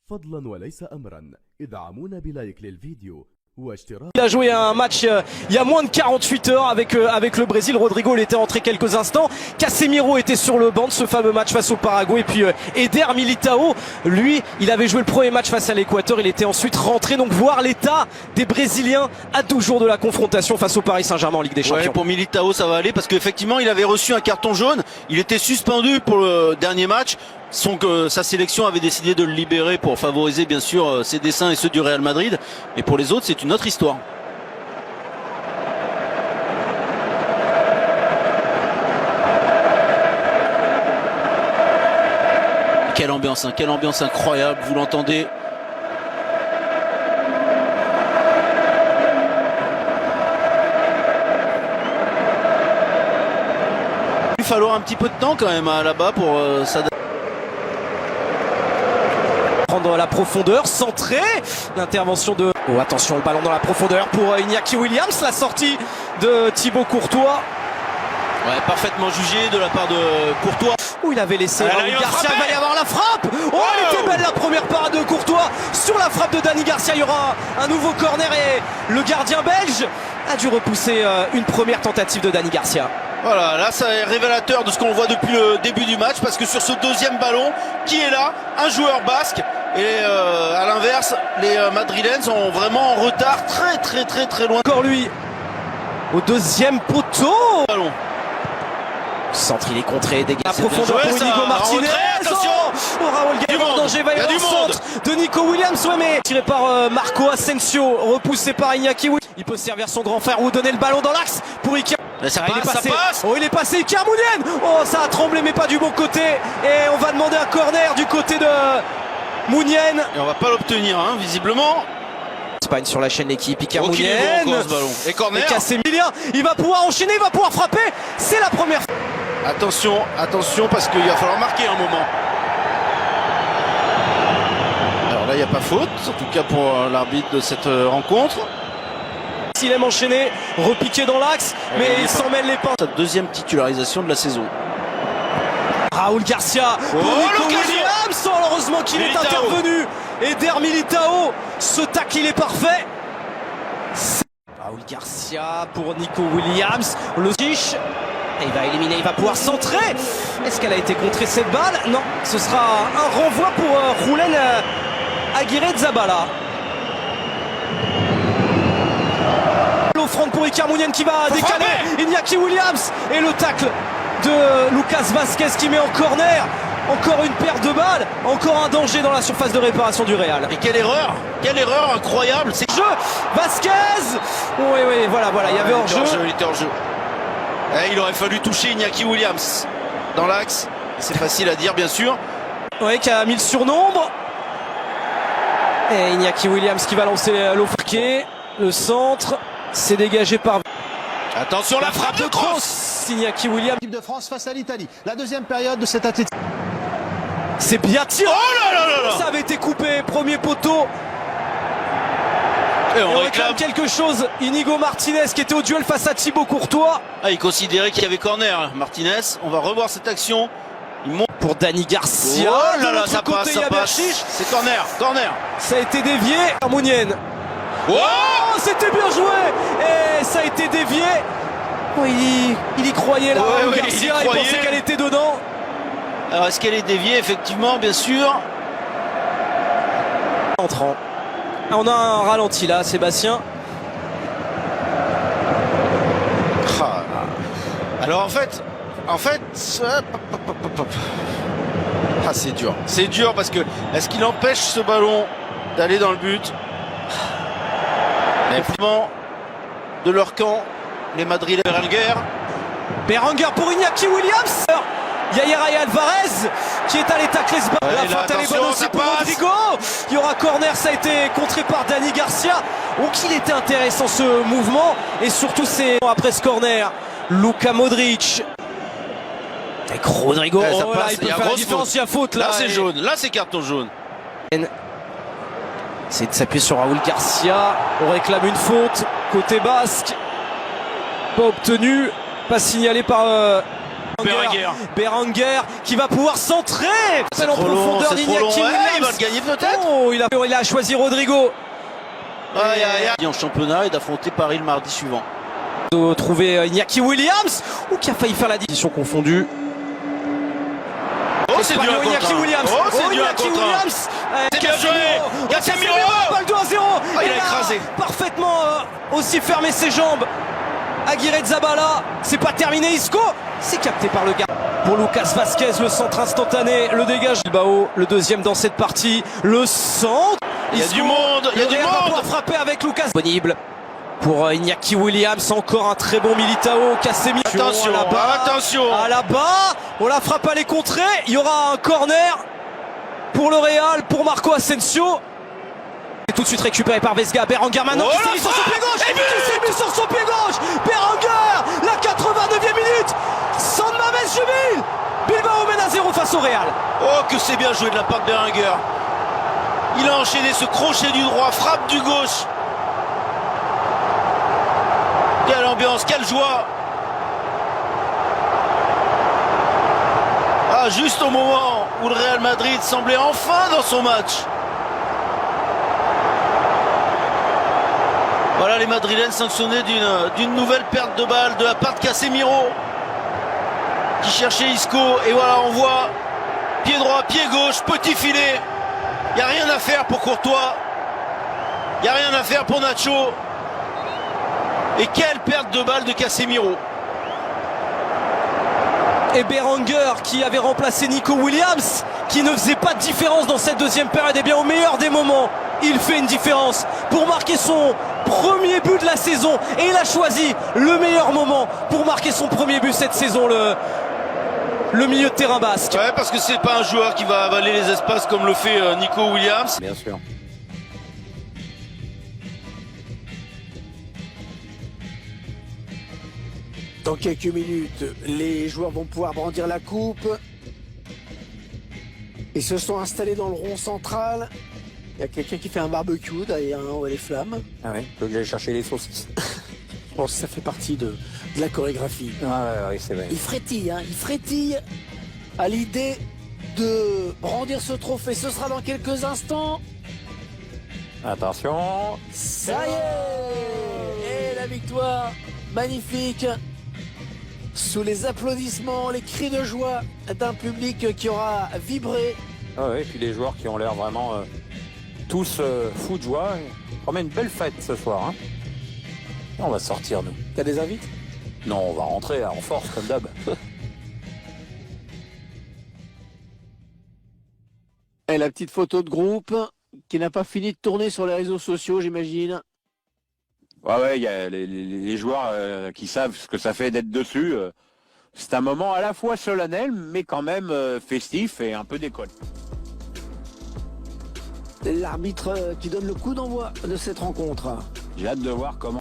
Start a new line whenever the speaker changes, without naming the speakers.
فضلا وليس أمرا ادعمونا بلايك للفيديو واشتراك.
Il a joué un match il y a moins de 48 heures avec le Brésil. Rodrigo il était entré quelques instants. Casemiro était sur le banc de ce fameux match face au Paraguay. Et puis Eder Militao, lui, il avait joué le premier match face à l'Équateur. Il était ensuite rentré. Donc voir l'état des Brésiliens à 12 jours de la confrontation face au Paris Saint-Germain en Ligue des Champions.
Ouais, pour Militao ça va aller parce qu'effectivement il avait reçu un carton jaune. Il était suspendu pour le dernier match. Sa sélection avait décidé de le libérer pour favoriser bien sûr ses dessins et ceux du Real Madrid. Et pour les autres c'est une autre histoire. Quelle ambiance incroyable, vous l'entendez. Il va falloir un petit peu de temps quand même là-bas pour s'adapter.
Prendre la profondeur, centré, l'intervention de... Oh attention, le ballon dans la profondeur pour Iñaki Williams, la sortie de Thibaut Courtois.
Ouais, parfaitement jugé de la part de Courtois.
Où il avait laissé Raúl Garcia, il va y avoir la frappe. Oh, elle était belle la première parade de Courtois. Sur la frappe de Dani Garcia, il y aura un nouveau corner et le gardien belge a dû repousser une première tentative de Dani Garcia.
Voilà, là c'est révélateur de ce qu'on voit depuis le début du match parce que sur ce deuxième ballon, qui est là? Un joueur basque. Et à l'inverse, les Madrilènes sont vraiment en retard très loin.
Encore lui, au deuxième poteau.
Ballon.
Centre, il est contré, dégage. La
profondeur
pour Inigo Martinez.
Attention,
oh, Raúl Garcia en danger, va y avoir un centre de Nico Williams. Ouais, mais tiré par Marco Asensio, repoussé par Iñaki Williams. Il peut servir son grand frère ou donner le ballon dans l'axe pour Iker.
Ça passe.
Oh, il est passé Iker Muniain. Oh, ça a tremblé mais pas du bon côté. Et on va demander un corner du côté de Muniain.
Et on va pas l'obtenir hein, visiblement.
Espagne sur la chaîne l'équipe, Iker
Muniain. Et corner.
Et Casemiro, il va pouvoir enchaîner, il va pouvoir frapper. C'est la première fois.
Attention parce qu'il va falloir marquer un moment. Alors là il n'y a pas faute, en tout cas pour l'arbitre de cette rencontre.
Il aime enchaîner, repiqué dans l'axe, mais il s'en mêle les pinces.
Sa deuxième titularisation de la saison.
Raúl Garcia pour Nico Williams, heureusement qu'il est intervenu. Eder Militao, ce tacle il est parfait. Raúl Garcia pour Nico Williams, le tige. Et il va éliminer, il va pouvoir centrer. Est-ce qu'elle a été contrée cette balle? Non, ce sera un renvoi pour Julen Aguirre Zabala. L'offrande pour Iker Muniain qui va décaler Iñaki Williams. Et le tacle de Lucas Vázquez qui met en corner. Encore une perte de balles, encore un danger dans la surface de réparation du Real.
Et quelle erreur incroyable. C'est
jeu, Vázquez. Oui, voilà, il y avait hors-jeu.
Il était hors-jeu. Et il aurait fallu toucher Iñaki Williams dans l'axe. C'est facile à dire bien sûr.
Oui, qui a mis le surnombre. Et Iñaki Williams qui va lancer l'offrier. Le centre, c'est dégagé par...
Attention la frappe de Kroos.
Iñaki Williams.
L'équipe de France face à l'Italie. La deuxième période de cette athlétique.
C'est bien tiré.
Oh là.
Ça avait été coupé, premier poteau.
Et on
réclame quelque chose. Inigo Martinez qui était au duel face à Thibaut Courtois.
Ah, il considérait qu'il y avait corner. Martinez, on va revoir cette action. Il monte
pour Dani Garcia.
Oh là là, ça passe. C'est corner.
Ça a été dévié. Muniain.
Oh,
c'était bien joué. Et ça a été dévié. Oh, il y croyait là. Garcia, il pensait qu'elle était dedans.
Alors est-ce qu'elle est déviée? Effectivement, bien sûr.
Entrant. On a un ralenti là, Sébastien.
Alors en fait, c'est dur. C'est dur parce que est-ce qu'il empêche ce ballon d'aller dans le but? Effectivement, de leur camp, les Madrilènes.
Berenguer pour Iñaki Williams. Yair Alvarez qui est allé tacler ce ballon. La faute elle est bonne aussi pour Rodrigo. Il y aura corner, ça a été contré par Dani Garcia. Donc il était intéressant ce mouvement. Et surtout c'est après ce corner, Luka Modric. Avec Rodrigo,
là,
il peut faire la différence, il y a faute là.
Là c'est jaune, là c'est carton jaune.
C'est de s'appuyer sur Raúl Garcia. On réclame une faute côté basque. Pas obtenu, pas signalé par Berenguer qui va pouvoir centrer. C'est en profondeur d'Iñaki Williams.
Il va le gagner peut-être.
Oh, il a choisi Rodrigo.
En championnat et d'affronter Paris le mardi suivant.
Trouver Iñaki Williams qui a failli faire la division confondue.
Oh, c'est du 1 contre 1. Oh, c'est du 1 contre 1. C'est bien joué. Casemiro.
Balle 2-0.
Il a écrasé.
Parfaitement aussi fermé ses jambes. Aguirre Zabala. C'est pas terminé. Isco. C'est capté par le gars. Pour Lucas Vazquez, le centre instantané. Le dégage. Bilbao, le deuxième dans cette partie. Le centre.
Il y a du monde. Il y a du monde.
Va frapper avec Lucas. Disponible. Pour Iñaki Williams, encore un très bon Militao, Casemiro.
Attention, attention.
À la bas, on la frappe à les contrer. Il y aura un corner pour le Real, pour Marco Asensio. Et tout de suite récupéré par Vesga. Berenguer maintenant qui s'est mis sur son pied gauche. Qui s'est mis sur son pied gauche. Berenguer, la 89e minute. San Mamés jubile. Bilbao mène à 0 face au Real.
Oh, que c'est bien joué de la part de Berenguer. Il a enchaîné ce crochet du droit, frappe du gauche. Quelle ambiance, quelle joie. Ah, juste au moment où le Real Madrid semblait enfin dans son match. Voilà les Madrilènes sanctionnés d'une nouvelle perte de balle de la part de Casemiro qui cherchait Isco. Et voilà, on voit pied droit, pied gauche, petit filet. Il n'y a rien à faire pour Courtois. Il n'y a rien à faire pour Nacho. Et quelle perte de balle de Casemiro.
Et Berenguer qui avait remplacé Nico Williams, qui ne faisait pas de différence dans cette deuxième période. Et bien au meilleur des moments, il fait une différence pour marquer son premier but de la saison. Et il a choisi le meilleur moment pour marquer son premier but cette saison, le milieu de terrain basque.
Ouais, parce que c'est pas un joueur qui va avaler les espaces comme le fait Nico Williams.
Bien sûr.
Dans quelques minutes, les joueurs vont pouvoir brandir la coupe. Ils se sont installés dans le rond central. Il y a quelqu'un qui fait un barbecue derrière les flammes.
Ah ouais, faut que j'aille chercher les saucisses.
Je pense que ça fait partie de la chorégraphie.
Ah ouais, c'est vrai.
Il frétille à l'idée de brandir ce trophée. Ce sera dans quelques instants.
Attention.
Ça y est! Et la victoire magnifique. Sous les applaudissements, les cris de joie d'un public qui aura vibré.
Ah ouais, et puis les joueurs qui ont l'air vraiment tous fous de joie. On promet une belle fête ce soir. Hein. On va sortir, nous.
T'as des invites?
Non, on va rentrer en force, comme d'hab.
Et la petite photo de groupe qui n'a pas fini de tourner sur les réseaux sociaux, j'imagine.
Ouais, il y a les joueurs qui savent ce que ça fait d'être dessus. C'est un moment à la fois solennel, mais quand même festif et un peu déconne.
L'arbitre qui donne le coup d'envoi de cette rencontre.
J'ai hâte de voir comment...